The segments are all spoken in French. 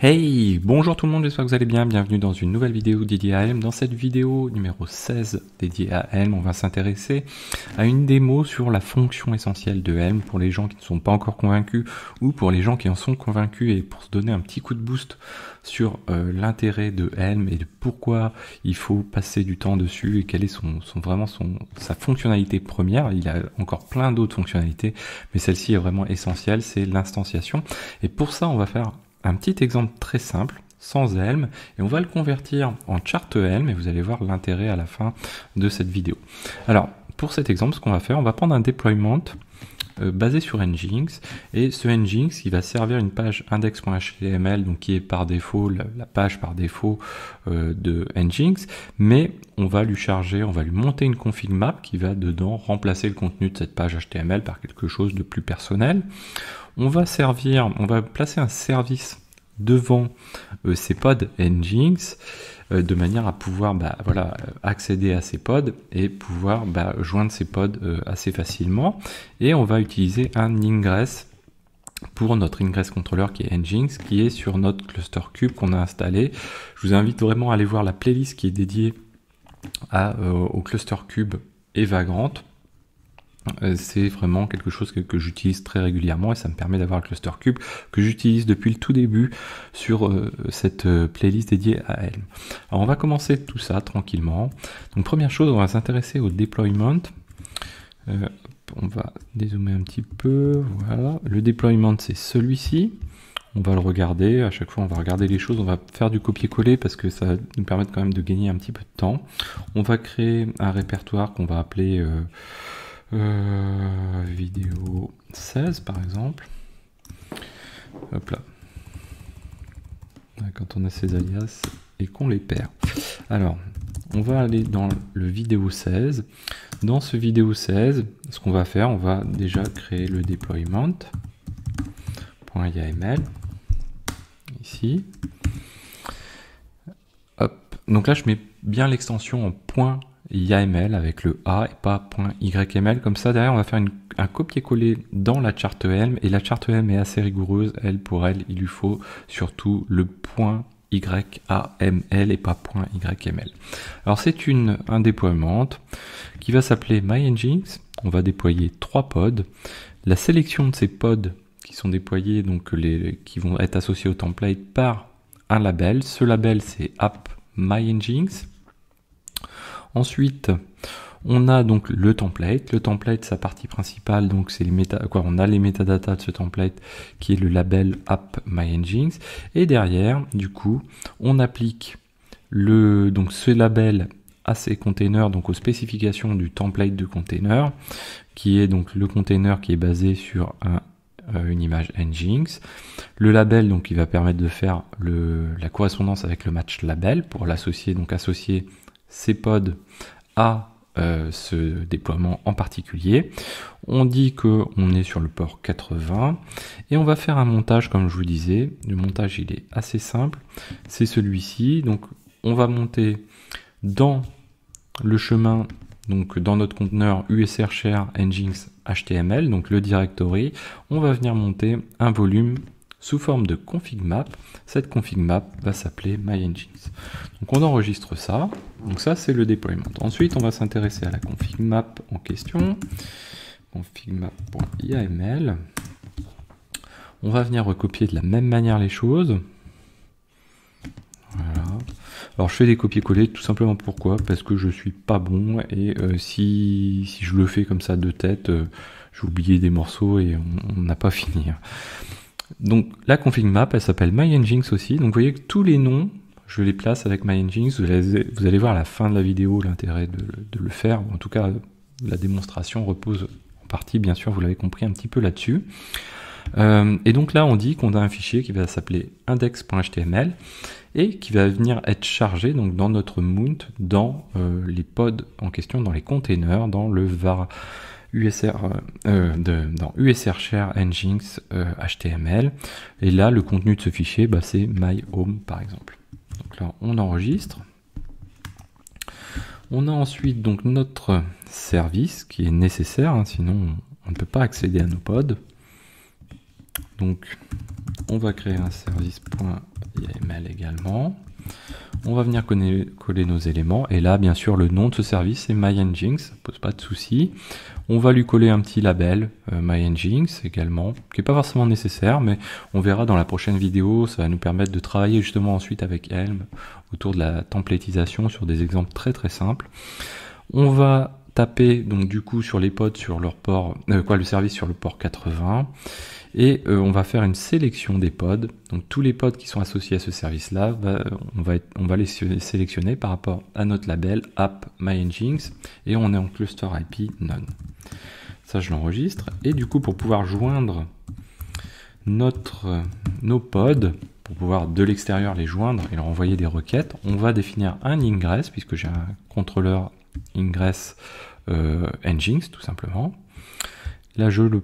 Hey, bonjour tout le monde, j'espère que vous allez bien, bienvenue dans une nouvelle vidéo dédiée à Helm. Dans cette vidéo numéro 16 dédiée à Helm, on va s'intéresser à une démo sur la fonction essentielle de Helm pour les gens qui ne sont pas encore convaincus ou pour les gens qui en sont convaincus, et pour se donner un petit coup de boost sur l'intérêt de Helm et de pourquoi il faut passer du temps dessus et quelle est sa fonctionnalité première. Il a encore plein d'autres fonctionnalités, mais celle-ci est vraiment essentielle, c'est l'instanciation. Et pour ça, on va faire un petit exemple très simple, sans Helm, et on va le convertir en chart Helm, et vous allez voir l'intérêt à la fin de cette vidéo. Alors, pour cet exemple, ce qu'on va faire, on va prendre un deployment basé sur Nginx, et ce Nginx, il va servir une page index.html, donc qui est par défaut la page par défaut de Nginx, mais on va lui charger, on va lui monter une config map qui va dedans remplacer le contenu de cette page HTML par quelque chose de plus personnel. On va placer un service devant ces pods Nginx de manière à pouvoir accéder à ces pods et pouvoir joindre ces pods assez facilement. Et on va utiliser un ingress pour notre ingress controller qui est Nginx, qui est sur notre cluster cube qu'on a installé. Je vous invite vraiment à aller voir la playlist qui est dédiée au cluster cube et Vagrant. C'est vraiment quelque chose que j'utilise très régulièrement et ça me permet d'avoir le cluster cube que j'utilise depuis le tout début sur cette playlist dédiée à Helm. Alors on va commencer tout ça tranquillement. Donc première chose, on va s'intéresser au deployment. On va dézoomer un petit peu. Voilà, le deployment c'est celui-ci. On va le regarder, à chaque fois on va regarder les choses, on va faire du copier-coller parce que ça va nous permettre quand même de gagner un petit peu de temps. On va créer un répertoire qu'on va appeler vidéo 16 par exemple. Hop là. Quand on a ces alias et qu'on les perd. Alors, on va aller dans le vidéo 16. Dans ce vidéo 16, ce qu'on va faire, on va déjà créer le deployment.yml ici. Hop. Donc là, je mets bien l'extension en .yml avec le A et pas .yml. Comme ça, derrière, on va faire un copier-coller dans la chart Helm. Et la chart Helm est assez rigoureuse. Pour elle, il lui faut surtout le .yml et pas .yml. Alors, c'est un déploiement qui va s'appeler MyNginx. On va déployer 3 pods. La sélection de ces pods qui sont déployés, donc qui vont être associés au template par un label. Ce label, c'est app MyNginx. Ensuite, on a donc le template. Le template, sa partie principale, donc c'est on a les métadatas de ce template qui est le label app MyNginx. Et derrière, du coup, on applique ce label à ces containers, donc aux spécifications du template de container, qui est donc le container qui est basé sur une image Nginx. Le label, donc, il va permettre de faire la correspondance avec le match label pour l'associer, donc associer ces pods à ce déploiement en particulier. On dit qu'on est sur le port 80 et on va faire un montage, comme je vous disais. Le montage, il est assez simple, c'est celui-ci. Donc on va monter dans le chemin, donc dans notre conteneur USR share Nginx HTML, donc le directory, on va venir monter un volume sous forme de config map. Cette config map va s'appeler MyNginx. Donc on enregistre ça. Donc ça, c'est le deployment. Ensuite, on va s'intéresser à la config map en question. Config map.yml. On va venir recopier de la même manière les choses. Voilà. Alors je fais des copier-coller tout simplement pourquoi? Parce que je suis pas bon et si je le fais comme ça de tête, j'ai oublié des morceaux et on n'a pas fini. Donc la config map, elle s'appelle MyNginx aussi. Donc vous voyez que tous les noms, je les place avec MyNginx. Vous allez voir à la fin de la vidéo l'intérêt de le faire. En tout cas, la démonstration repose en partie, bien sûr, vous l'avez compris, un petit peu là-dessus. Et donc là, on dit qu'on a un fichier qui va s'appeler index.html et qui va venir être chargé donc dans notre mount, dans les pods en question, dans les containers, dans le var dans USR share Nginx HTML. Et là, le contenu de ce fichier, c'est my home par exemple. Donc là, on enregistre. On a ensuite donc notre service qui est nécessaire, sinon on ne peut pas accéder à nos pods. Donc On va créer un service.yml également. On va venir coller nos éléments. Et là, bien sûr, le nom de ce service, c'est MyNginx. Ça ne pose pas de souci. On va lui coller un petit label MyNginx également, qui n'est pas forcément nécessaire, mais on verra dans la prochaine vidéo. Ça va nous permettre de travailler justement ensuite avec Helm autour de la templatisation sur des exemples très très simples. On va taper donc du coup sur les pods sur leur port, le service sur le port 80. Et on va faire une sélection des pods. Donc tous les pods qui sont associés à ce service-là, on va les sélectionner par rapport à notre label app MyNginx et on est en cluster IP none. Ça, je l'enregistre. Et du coup, pour pouvoir joindre nos pods, pour pouvoir de l'extérieur les joindre et leur envoyer des requêtes, on va définir un ingress, puisque j'ai un contrôleur ingress Nginx, tout simplement. Là, je le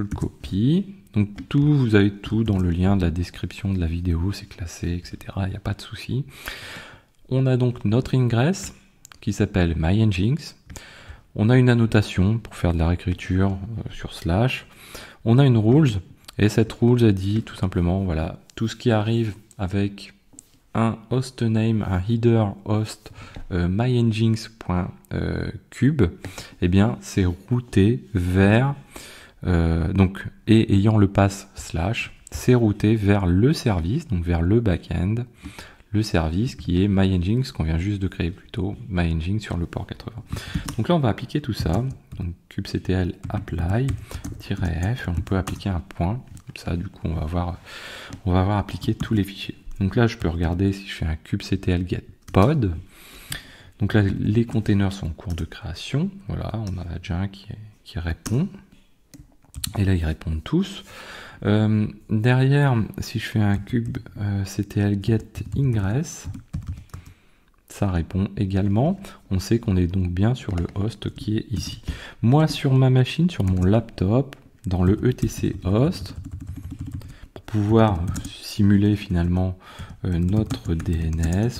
copie. Donc vous avez tout dans le lien de la description de la vidéo, c'est classé, etc. Il n'y a pas de souci. On a donc notre ingress qui s'appelle MyNginx. On a une annotation pour faire de la réécriture sur slash. On a une rules et cette rules a dit tout simplement, voilà, tout ce qui arrive avec un host name, un header host mynginx.cube, eh bien c'est routé vers et ayant le pass slash, c'est routé vers le service, donc vers le backend, le service qui est MyNginx qu'on vient juste de créer plutôt, MyNginx sur le port 80. Donc là on va appliquer tout ça, donc kubectl apply-f, on peut appliquer un point, comme ça du coup on va avoir appliqué tous les fichiers. Donc là je peux regarder si je fais un kubectl get pod. Donc là les containers sont en cours de création, voilà, on a déjà un qui répond. Et là, ils répondent tous. Derrière, si je fais un kubectl get ingress, ça répond également. On sait qu'on est donc bien sur le host qui est ici. Moi, sur ma machine, sur mon laptop, dans le etc host, pour pouvoir simuler finalement notre DNS,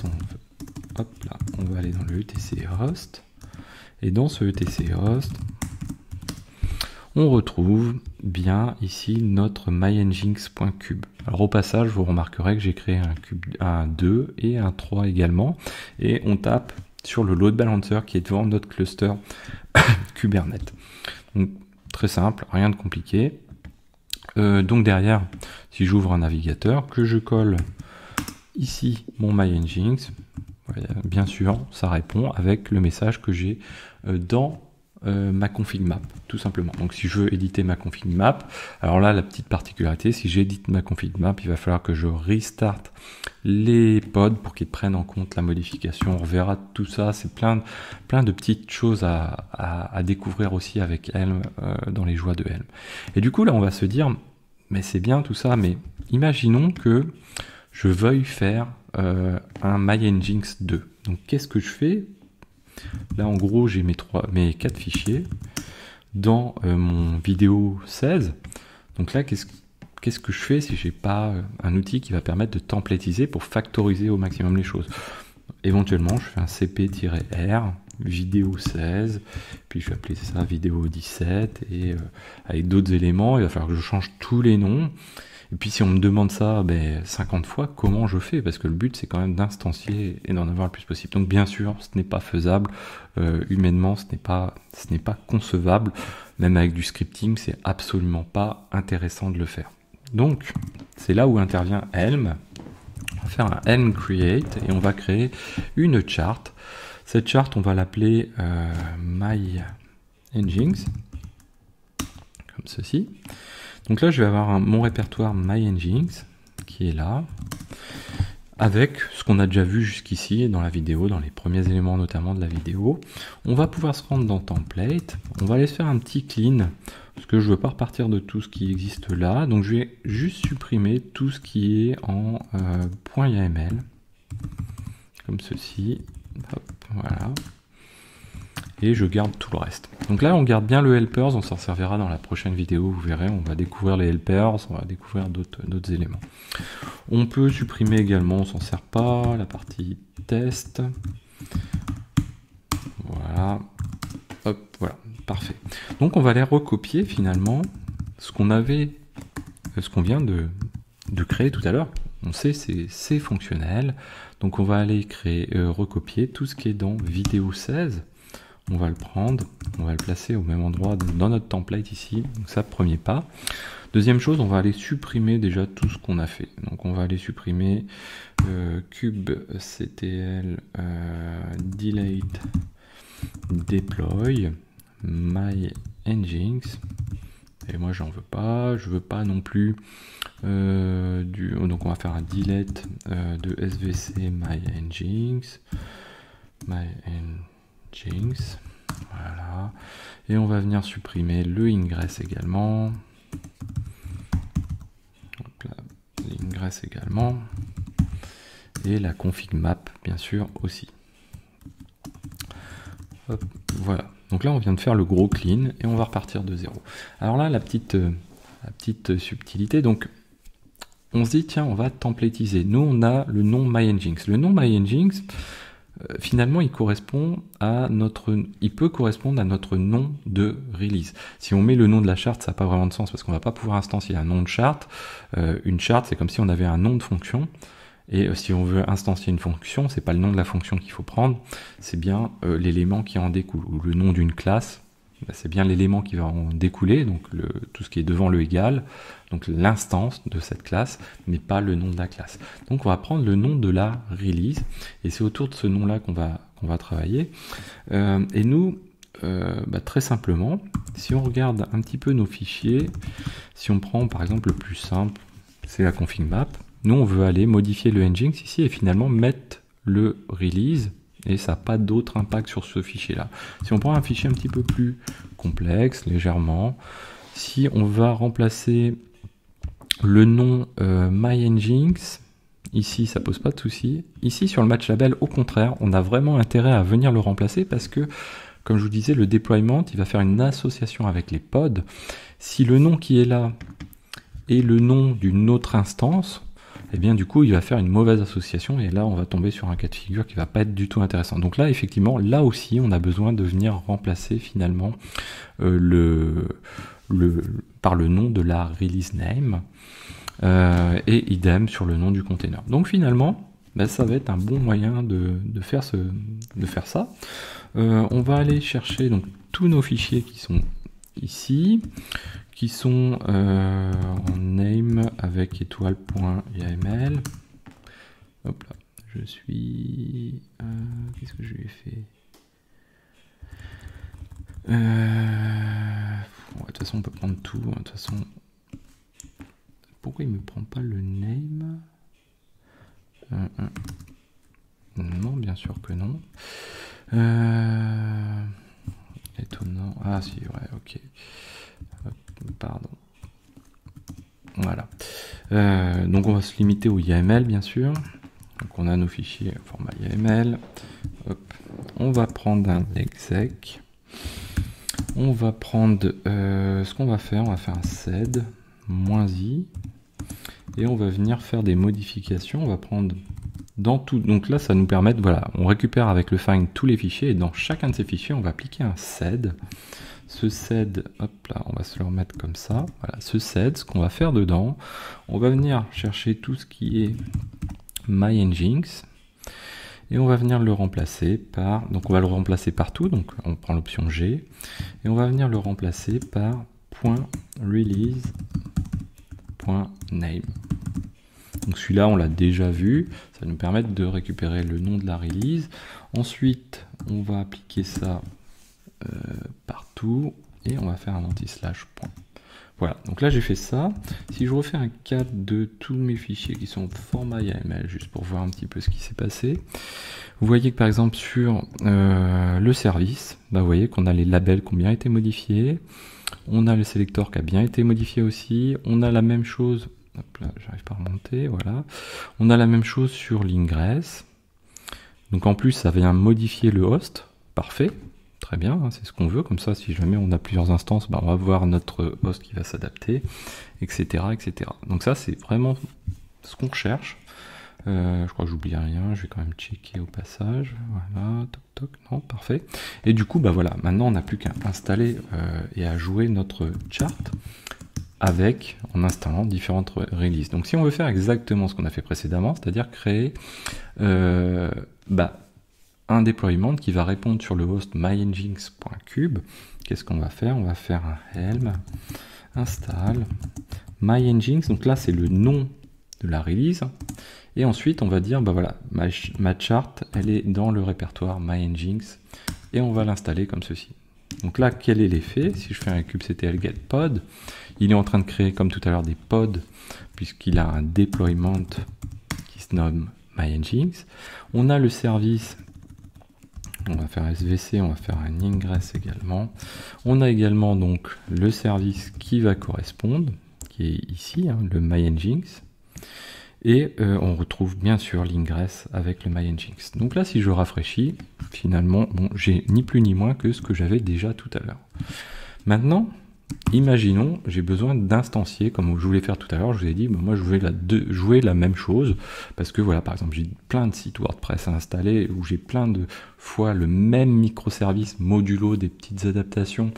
on va aller dans le etc host. Et dans ce etc host, on retrouve bien ici notre mynginx.cube. Alors au passage, vous remarquerez que j'ai créé un 2 et un 3 également. Et on tape sur le load balancer qui est devant notre cluster Kubernetes. Donc très simple, rien de compliqué. Donc derrière, si j'ouvre un navigateur, que je colle ici mon mynginx, bien sûr, ça répond avec le message que j'ai dans ma config map, tout simplement. Donc si je veux éditer ma config map, alors là la petite particularité, si j'édite ma config map, il va falloir que je restart les pods pour qu'ils prennent en compte la modification. On reverra tout ça, c'est plein de petites choses à découvrir aussi avec Helm, dans les joies de Helm. Et du coup là on va se dire, mais c'est bien tout ça, mais imaginons que je veuille faire un MyNginx 2. Donc qu'est-ce que je fais? Là, en gros, j'ai mes 4 fichiers dans mon vidéo 16. Donc là, qu'est-ce que je fais si j'ai pas un outil qui va permettre de templatiser pour factoriser au maximum les choses? Éventuellement, je fais un cp-r vidéo 16, puis je vais appeler ça vidéo 17, et avec d'autres éléments, il va falloir que je change tous les noms. Et puis si on me demande ça 50 fois, comment je fais? Parce que le but c'est quand même d'instancier et d'en avoir le plus possible. Donc bien sûr, ce n'est pas faisable. Humainement, ce n'est pas concevable. Même avec du scripting, c'est absolument pas intéressant de le faire. Donc c'est là où intervient Helm. On va faire un Helm create et on va créer une chart. Cette chart, on va l'appeler MyNginx, comme ceci. Donc là, je vais avoir mon répertoire MyNginx qui est là, avec ce qu'on a déjà vu jusqu'ici dans la vidéo, dans les premiers éléments notamment de la vidéo. On va pouvoir se rendre dans Template, on va aller se faire un petit clean, parce que je ne veux pas repartir de tout ce qui existe là, donc je vais juste supprimer tout ce qui est en .yml, comme ceci, hop, voilà. Et je garde tout le reste. Donc là, on garde bien le helpers, on s'en servira dans la prochaine vidéo, vous verrez, on va découvrir les helpers, on va découvrir d'autres éléments. On peut supprimer également, on s'en sert pas, la partie test. Voilà. Hop, voilà, parfait. Donc on va aller recopier finalement ce qu'on avait ce qu'on vient de créer tout à l'heure. On sait c'est fonctionnel. Donc on va aller créer, recopier tout ce qui est dans vidéo 16. On va le prendre, on va le placer au même endroit dans notre template ici. Donc ça, premier pas. Deuxième chose, on va aller supprimer déjà tout ce qu'on a fait. Donc on va aller supprimer kubectl delete deploy my-nginx. Et moi j'en veux pas, je veux pas non plus donc on va faire un delete de svc my-nginx, voilà, et on va venir supprimer le ingress également, l'ingress également, et la config map bien sûr aussi. Hop, voilà. Donc là, on vient de faire le gros clean et on va repartir de zéro. Alors là, la petite subtilité, donc on se dit, tiens, on va templatiser. Nous, on a le nom my-nginx. Le nom my-nginx, finalement, il peut correspondre à notre nom de release. Si on met le nom de la charte, ça n'a pas vraiment de sens parce qu'on ne va pas pouvoir instancier un nom de charte. Une charte, c'est comme si on avait un nom de fonction. Et si on veut instancier une fonction, c'est pas le nom de la fonction qu'il faut prendre, c'est bien l'élément qui en découle. Ou le nom d'une classe, bah, c'est bien l'élément qui va en découler, donc tout ce qui est devant le égal, donc l'instance de cette classe, mais pas le nom de la classe. Donc on va prendre le nom de la release, et c'est autour de ce nom-là qu'on va travailler. Et nous, très simplement, si on regarde un petit peu nos fichiers, si on prend par exemple le plus simple, c'est la config map. Nous, on veut aller modifier le nginx ici et finalement mettre le release et ça n'a pas d'autre impact sur ce fichier-là. Si on prend un fichier un petit peu plus complexe, légèrement, si on va remplacer le nom my-nginx, ici, ça pose pas de souci. Ici, sur le match label, au contraire, on a vraiment intérêt à venir le remplacer parce que, comme je vous disais, le deployment, il va faire une association avec les pods. Si le nom qui est là est le nom d'une autre instance, et bien du coup il va faire une mauvaise association et là on va tomber sur un cas de figure qui va pas être du tout intéressant. Donc là effectivement, là aussi on a besoin de venir remplacer finalement par le nom de la release name et idem sur le nom du container. Donc finalement ça va être un bon moyen de faire ça. On va aller chercher donc tous nos fichiers qui sont ici, qui sont en name avec étoile.yml. Hop là, je suis... qu'est-ce que je lui ai fait? De toute façon, on peut prendre tout. De toute façon, pourquoi il me prend pas le name? Non, bien sûr que non. Étonnant. Ah si, ouais, ok. Pardon. Voilà. Donc on va se limiter au YAML bien sûr. Donc on a nos fichiers format YAML. Hop. On va prendre un exec. On va prendre ce qu'on va faire. On va faire un sed -i et on va venir faire des modifications. On va prendre dans tout. Donc là, ça nous permet de, voilà, on récupère avec le find tous les fichiers et dans chacun de ces fichiers, on va appliquer un sed. Ce sed, hop là, on va se le remettre comme ça. Voilà, ce sed, ce qu'on va faire dedans, on va venir chercher tout ce qui est my-nginx et on va venir le remplacer par, donc on va le remplacer partout, donc on prend l'option G et on va venir le remplacer par .release.name. Donc celui-là, on l'a déjà vu, ça nous permet de récupérer le nom de la release. Ensuite, on va appliquer ça partout et on va faire un anti-slash point. Voilà, donc là j'ai fait ça. Si je refais un cap de tous mes fichiers qui sont format YAML, juste pour voir un petit peu ce qui s'est passé, vous voyez que par exemple sur le service, vous voyez qu'on a les labels qui ont bien été modifiés, on a le sélecteur qui a bien été modifié aussi, on a la même chose, hop là, j'arrive pas à remonter, voilà, on a la même chose sur l'ingress, donc en plus ça vient modifier le host, parfait. Très bien, hein, c'est ce qu'on veut, comme ça si jamais on a plusieurs instances, on va voir notre host qui va s'adapter, etc., etc. Donc ça c'est vraiment ce qu'on cherche. Je crois que j'oublie rien, je vais quand même checker au passage. Voilà, toc toc, non, parfait. Et du coup, voilà, maintenant on n'a plus qu'à installer et à jouer notre chart. en installant différentes releases. Donc si on veut faire exactement ce qu'on a fait précédemment, c'est-à-dire créer un déploiement qui va répondre sur le host mynginx.cube, qu'est-ce qu'on va faire? On va faire un helm install mynginx, donc là c'est le nom de la release, et ensuite on va dire voilà, ma chart elle est dans le répertoire mynginx, et on va l'installer comme ceci. Donc là, quel est l'effet? Si je fais un kubectl get pod, il est en train de créer comme tout à l'heure des pods, puisqu'il a un deployment qui se nomme mynginx. On a le service, on va faire svc, on va faire un ingress également. On a également donc le service qui va correspondre, qui est ici, le mynginx. Et on retrouve bien sûr l'ingress avec le mynginx. Donc là, si je rafraîchis, finalement, j'ai ni plus ni moins que ce que j'avais déjà tout à l'heure. Maintenant, imaginons, j'ai besoin d'instancier, comme je voulais faire tout à l'heure, je vous ai dit, moi je voulais jouer la même chose, parce que voilà, par exemple, j'ai plein de sites WordPress à installer, où j'ai plein de fois le même microservice modulo, des petites adaptations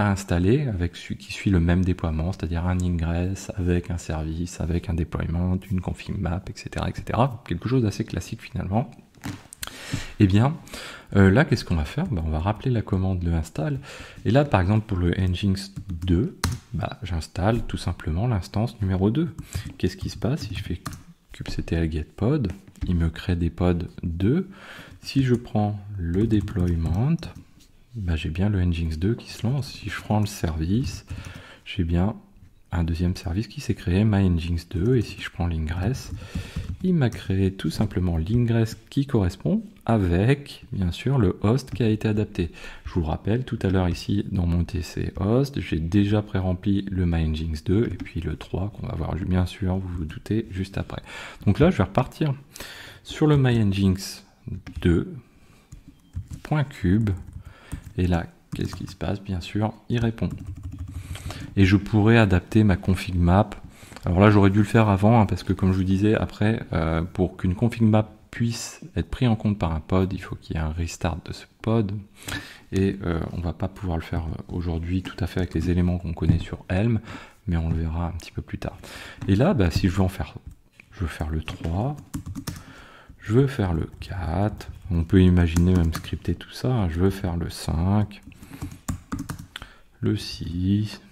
à installer, avec celui qui suit le même déploiement, c'est-à-dire un ingress, avec un service, avec un deployment, une config map, etc., etc. Quelque chose d'assez classique finalement. Et bien, là, qu'est-ce qu'on va faire? On va rappeler la commande le install. Et là, par exemple, pour le nginx 2, j'installe tout simplement l'instance numéro 2. Qu'est-ce qui se passe si je fais kubectl get pod? Il me crée des pods 2. Si je prends le deployment, j'ai bien le nginx 2 qui se lance. Si je prends le service, j'ai bien un deuxième service qui s'est créé, mynginx 2, et si je prends l'ingress, il m'a créé tout simplement l'ingress qui correspond avec, bien sûr, le host qui a été adapté. Je vous le rappelle, tout à l'heure ici, dans mon TC host, j'ai déjà pré-rempli le mynginx 2, et puis le 3, qu'on va voir bien sûr, vous vous doutez, juste après. Donc là, je vais repartir sur le mynginx 2.cube, et là, qu'est-ce qui se passe? Bien sûr, il répond. Et je pourrais adapter ma config map. Alors là, j'aurais dû le faire avant, parce que comme je vous disais, après, pour qu'une config map puisse être pris en compte par un pod, il faut qu'il y ait un restart de ce pod. Et on va pas pouvoir le faire aujourd'hui tout à fait avec les éléments qu'on connaît sur Helm, mais on le verra un petit peu plus tard. Et là, si je veux en faire, je veux faire le 3, je veux faire le 4, on peut imaginer même scripter tout ça, je veux faire le 5, le 6,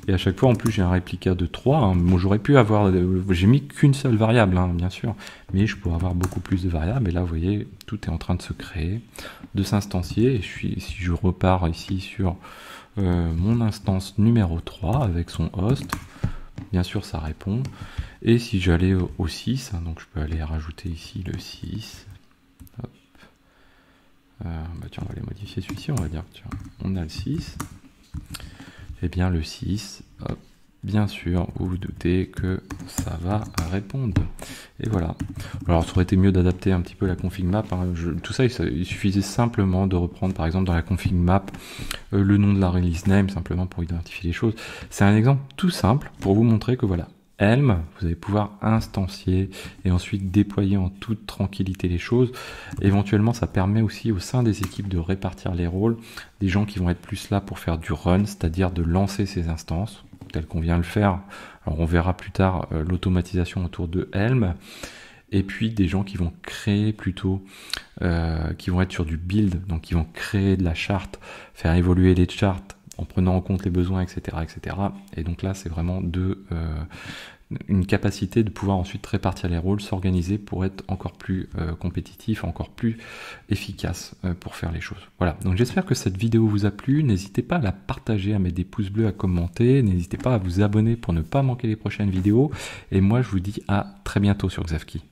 et à chaque fois en plus j'ai un réplica de 3, Bon, j'aurais pu avoir, j'ai mis qu'une seule variable bien sûr, mais je pourrais avoir beaucoup plus de variables, et là vous voyez, tout est en train de se créer, de s'instancier, et si je repars ici sur mon instance numéro 3 avec son host, bien sûr ça répond, et si j'allais au 6, donc je peux aller rajouter ici le 6, hop. Tiens, on va les modifier celui-ci, on va dire, tiens, on a le 6, et bien le 6, hop, bien sûr, vous vous doutez que ça va répondre. Et voilà. Alors ça aurait été mieux d'adapter un petit peu la config map, tout ça, il suffisait simplement de reprendre par exemple dans la config map le nom de la release name, simplement pour identifier les choses. C'est un exemple tout simple pour vous montrer que voilà, Helm, vous allez pouvoir instancier et ensuite déployer en toute tranquillité les choses. Éventuellement, ça permet aussi au sein des équipes de répartir les rôles, des gens qui vont être plus là pour faire du run, c'est-à-dire de lancer ces instances, tel qu'on vient le faire. Alors on verra plus tard l'automatisation autour de Helm, et puis des gens qui vont créer plutôt, qui vont être sur du build, donc qui vont créer de la charte, faire évoluer les charts, en prenant en compte les besoins, etc. etc. Et donc là, c'est vraiment une capacité de pouvoir ensuite répartir les rôles, s'organiser pour être encore plus compétitif, encore plus efficace pour faire les choses. Voilà, donc j'espère que cette vidéo vous a plu. N'hésitez pas à la partager, à mettre des pouces bleus, à commenter. N'hésitez pas à vous abonner pour ne pas manquer les prochaines vidéos. Et moi, je vous dis à très bientôt sur Xavki.